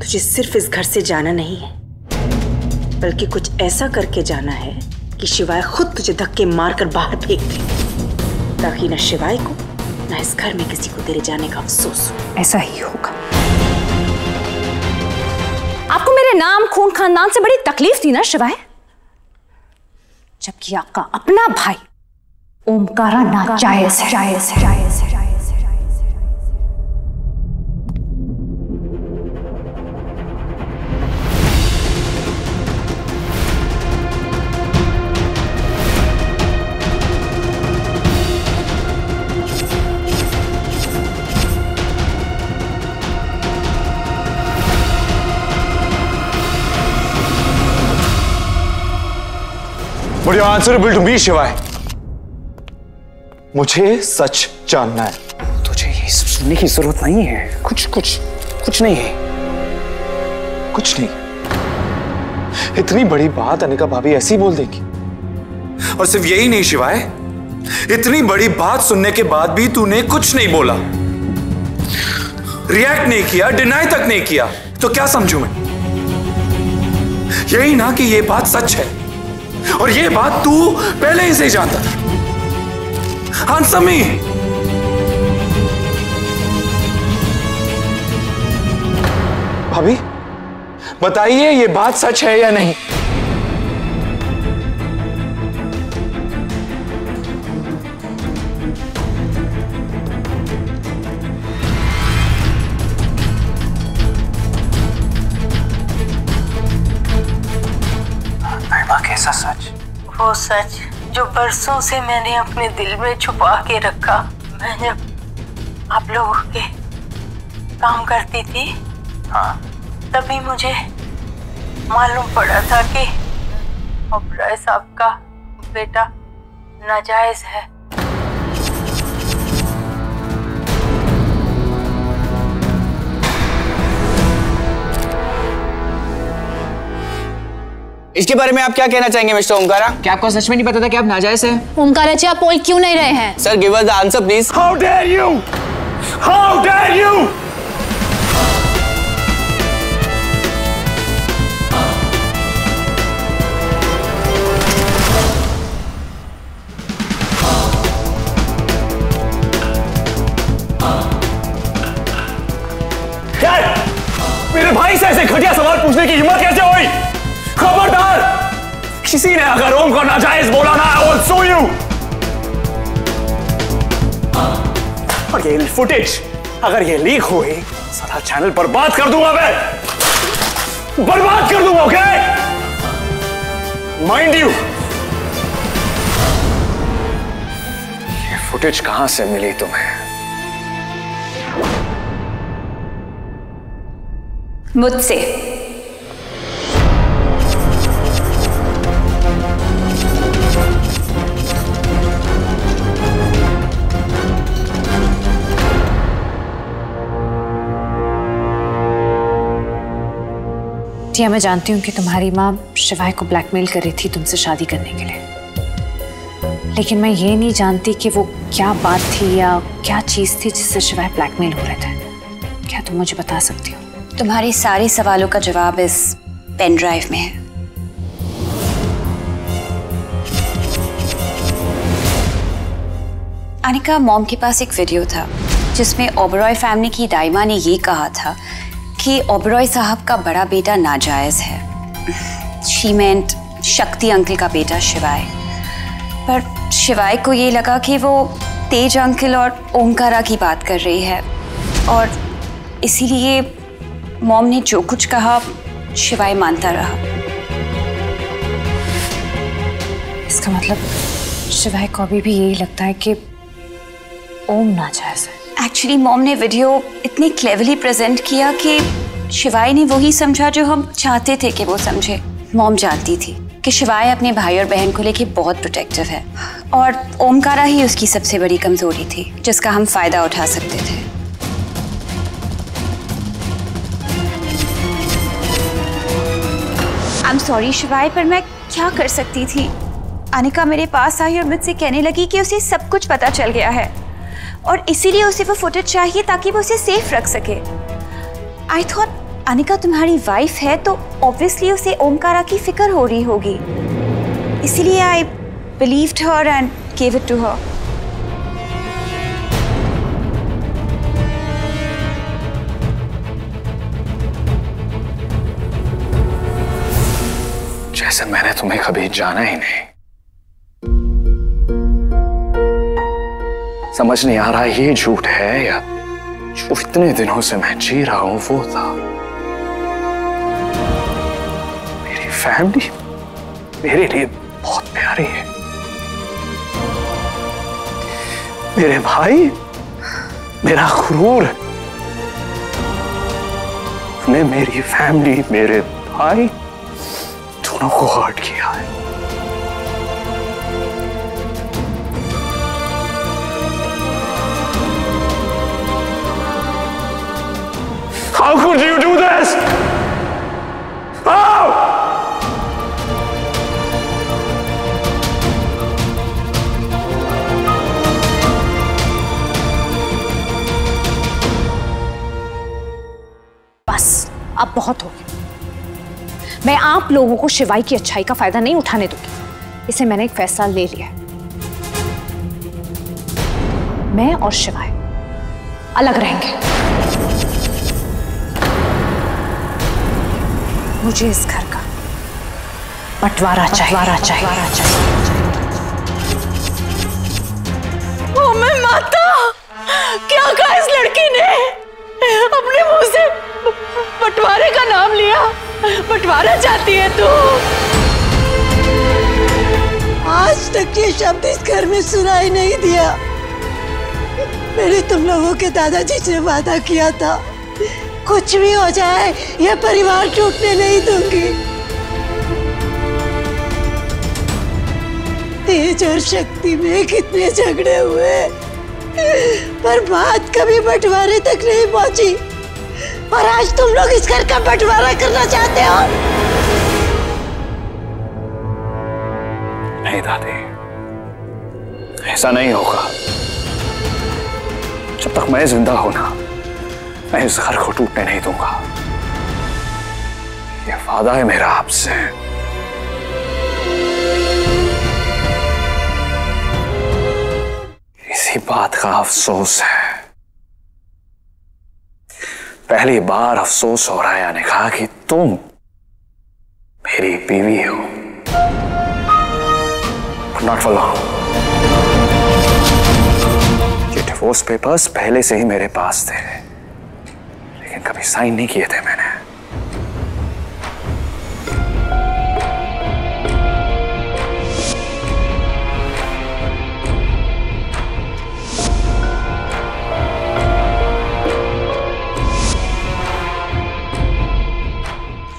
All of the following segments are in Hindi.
तुझे सिर्फ इस घर से जाना नहीं है, बल्कि कुछ ऐसा करके जाना है कि शिवाय खुद तुझे धक्के मारकर बाहर फेंक दे, ताकि न शिवाय को न इस घर में किसी को तेरे जाने का अफसोस हो। ऐसा ही होगा। आपको मेरे नाम, खून, खानदान से बड़ी तकलीफ थी ना शिवाय, जबकि आपका अपना भाई ओमकारा नाजायज है। But you're answerable to me, शिवाय। मुझे सच जानना है। तुझे ये सब सुनने की जरूरत नहीं है। कुछ नहीं है। कुछ नहीं। इतनी बड़ी बात अनिका भाभी ऐसे ही बोल देगी। और सिर्फ यही नहीं शिवाय, इतनी बड़ी बात सुनने के बाद भी तूने कुछ नहीं बोला, रिएक्ट नहीं किया, डिनाई तक नहीं किया, तो क्या समझूं मैं? यही ना कि ये बात सच है, और ये बात तू पहले ही से जानता था। Answer me. भाभी बताइए, ये बात सच है या नहीं? कैसा सच? वो सच जो बरसों से मैंने अपने दिल में छुपा के रखा। मैं जब आप लोगों के काम करती थी, हाँ, तभी मुझे मालूम पड़ा था कि ओबराय साहब का बेटा नाजायज है। इसके बारे में आप क्या कहना चाहेंगे मिस्टर ओमकारा? क्या आपको सच में नहीं पता था कि आप नाजायज हैं? ओमकारा जी, आप बोल क्यों नहीं रहे हैं? Sir give us the answer please. How dare you, how dare you. मेरे भाई से ऐसे घटिया सवाल पूछने की हिम्मत कैसे हुई? खबरदार, किसी ने अगर ओम को नाजायज बोला ना, I will sue you। और ये फुटेज अगर ये लीक हुई, सारा चैनल बर्बाद कर दूंगा मैं, बर्बाद कर दूंगा। Okay, mind you. ये फुटेज कहां से मिली तुम्हें? मुझसे। टिया, मैं जानती हूँ कि तुम्हारी माँ शिवाय को ब्लैकमेल कर रही थी तुमसे शादी करने के लिए, लेकिन मैं ये नहीं जानती कि वो क्या बात थी या क्या चीज़ थी जिससे शिवाय ब्लैकमेल हो रहे थे। क्या तुम मुझे बता सकती हो? तुम्हारे सारे सवालों का जवाब इस पेन ड्राइव में है। अनिका, मॉम के पास एक वीडियो था जिसमें ओबरॉय फैमिली की दाइमा ने ये कहा था कि ओबरॉय साहब का बड़ा बेटा नाजायज है। शी मेंट शक्ति अंकल का बेटा शिवाय। पर शिवाय को ये लगा कि वो तेज अंकल और ओमकारा की बात कर रही है, और इसीलिए मॉम ने जो कुछ कहा शिवाय मानता रहा। इसका मतलब शिवाय को अभी भी यही लगता है कि ओम नाजायज है। एक्चुअली मॉम ने वीडियो इतनी क्लेवरली प्रेजेंट किया कि शिवाय ने वही समझा जो हम चाहते थे कि वो समझे। मॉम जानती थी कि शिवाय अपने भाई और बहन को लेके बहुत प्रोटेक्टिव है, और ओमकारा ही उसकी सबसे बड़ी कमजोरी थी जिसका हम फायदा उठा सकते थे। आई एम सॉरी शिवाय, पर मैं क्या कर सकती थी? अनिका मेरे पास आई और मुझसे कहने लगी कि उसे सब कुछ पता चल गया है, और इसीलिए उसे वो फुटेज चाहिए ताकि वो उसे सेफ रख सके। आई थॉट अनिका तुम्हारी वाइफ है तो ऑब्वियसली उसे ओमकारा की फिक्र हो रही होगी, इसलिए I believed her and give it to her. जैसे मैंने तुम्हें कभी जाना ही नहीं। समझ नहीं आ रहा ये झूठ है या जो इतने दिनों से मैं जी रहा हूं वो था। मेरी फैमिली मेरे लिए बहुत प्यारी है। मेरे भाई मेरा गुरूर। तुमने मेरी फैमिली, मेरे भाई दोनों को हर्ट किया है। How could you do this? How? बस अब बहुत हो गया। मैं आप लोगों को शिवाई की अच्छाई का फायदा नहीं उठाने दूंगी। इसे मैंने एक फैसला ले लिया है। मैं और शिवाई अलग रहेंगे। मुझे इस घर का बंटवारा चाहिए। ओ मैं माता, क्या कहा इस लड़की ने? अपने मुंह से बंटवारे का नाम लिया। बंटवारा चाहती है तू? आज तक ये शब्द इस घर में सुनाई नहीं दिया। मैंने तुम लोगों के दादाजी से वादा किया था, कुछ भी हो जाए ये परिवार टूटने नहीं दूंगी। तेज और शक्ति में कितने झगड़े हुए, पर बात कभी बंटवारे तक नहीं पहुंची। और आज तुम लोग इस घर का बंटवारा करना चाहते हो? नहीं दादी, ऐसा नहीं होगा। जब तक मैं जिंदा हूं ना, मैं इस घर को टूटने नहीं दूंगा। ये वादा है मेरा आपसे। इसी बात का अफसोस है। पहली बार अफसोस हो रहा है अनिका कि तुम मेरी बीवी हो। Not for long. ये डिवोर्स पेपर्स पहले से ही मेरे पास थे, लेकिन कभी साइन नहीं किए थे मैंने।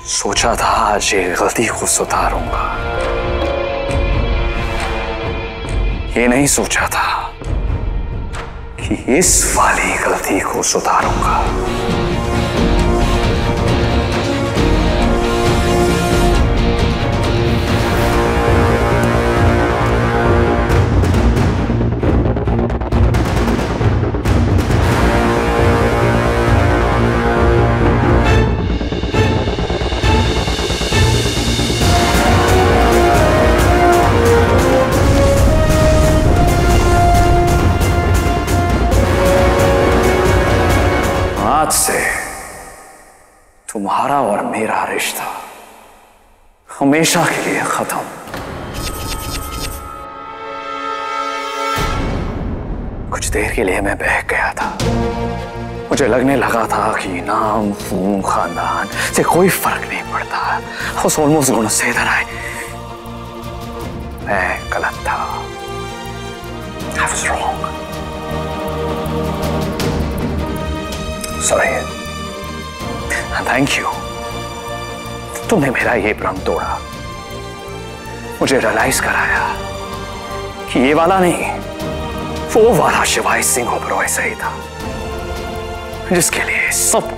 सोचा था आज ये गलती को सुधारूंगा, ये नहीं सोचा था कि इस वाली गलती को सुधारूंगा। आज से तुम्हारा और मेरा रिश्ता हमेशा के लिए खत्म। कुछ देर के लिए मैं बहक गया था। मुझे लगने लगा था कि नाम, खून, खानदान से कोई फर्क नहीं पड़ता। I was almost gonna say that मैं गलत था। I was wrong. Sorry. And thank you. तुमने मेरा ये भ्रम तोड़ा, मुझे रियलाइज कराया कि ये वाला नहीं, वो वाला शिवाय सिंह ओबरॉय सही था, जिसके लिए सब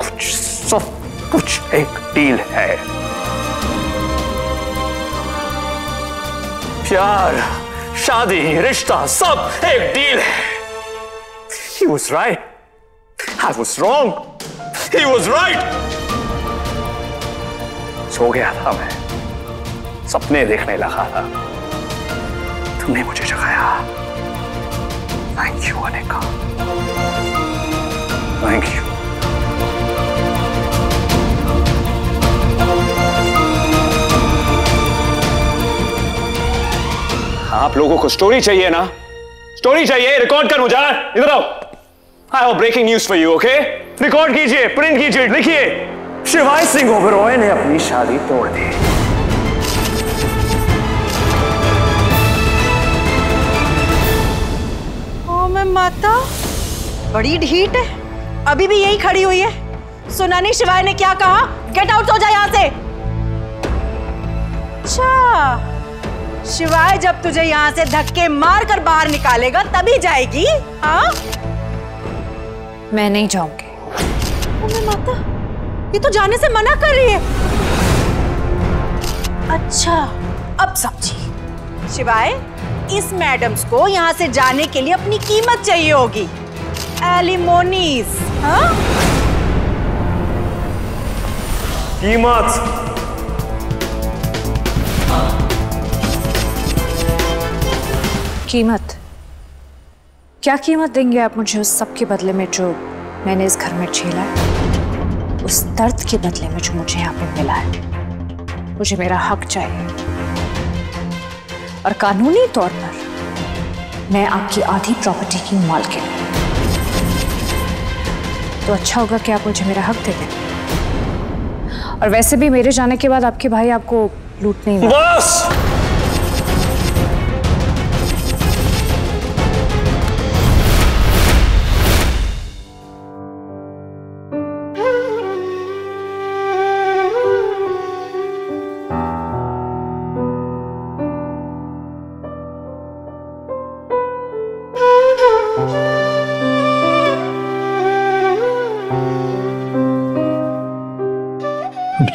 कुछ एक डील है। प्यार, शादी, रिश्ता सब एक डील है। He was right. I was wrong. He was right. सो गया था, मैं सपने देखने लगा था, तुमने मुझे जगाया। Thank you Anika, thank you. आप लोगों को स्टोरी चाहिए ना? स्टोरी चाहिए? रिकॉर्ड कर मुझे, इधर आओ। I have breaking news for you, okay? Record कीजिए, प्रिंट कीजिए, लिखिए। शिवाय सिंह ओबरॉय ने अपनी शादी तोड़ दी। ओ मैं माता, बड़ी ढीठ है, अभी भी यही खड़ी हुई है। सुना नहीं शिवाय ने क्या कहा? गेट आउट हो जा यहाँ से। अच्छा, शिवाय जब तुझे यहाँ से धक्के मार कर बाहर निकालेगा तभी जाएगी? हाँ, मैं नहीं जाऊंगी। ओ माता, ये तो जाने से मना कर रही है। अच्छा, अब समझी। शिवाय, इस मैडम्स को यहाँ से जाने के लिए अपनी कीमत चाहिए होगी, एलिमोनीज। हाँ, कीमत? कीमत? क्या कीमत देंगे आप मुझे उस सब के बदले में जो मैंने इस घर में झेला है, उस दर्द के बदले में जो मुझे यहाँ पे मिला है? मुझे मेरा हक चाहिए, और कानूनी तौर पर मैं आपकी आधी प्रॉपर्टी की मालकिन हूं। तो अच्छा होगा कि आप मुझे मेरा हक दे दें। और वैसे भी मेरे जाने के बाद आपके भाई आपको लूटने ही बस!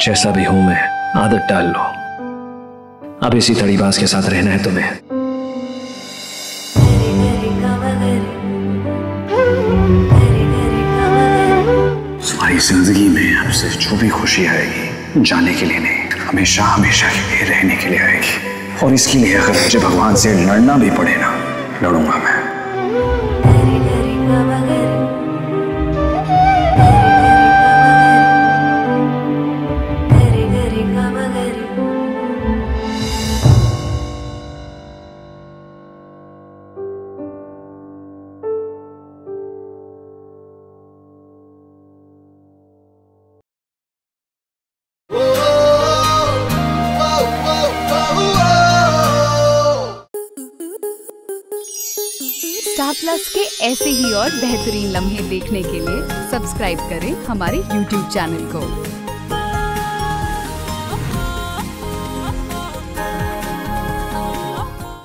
जैसा भी हूं मैं, आदत डाल लो। अब इसी तड़ीबाज के साथ रहना है तुम्हें। तुम्हारी जिंदगी में अब से जो भी खुशी आएगी, जाने के लिए नहीं, हमेशा हमेशा के लिए रहने के लिए आएगी। और इसके लिए अगर मुझे भगवान से लड़ना भी पड़े ना, लड़ूंगा मैं। स्टार प्लस के ऐसे ही और बेहतरीन लम्हे देखने के लिए सब्सक्राइब करें हमारे YouTube चैनल को।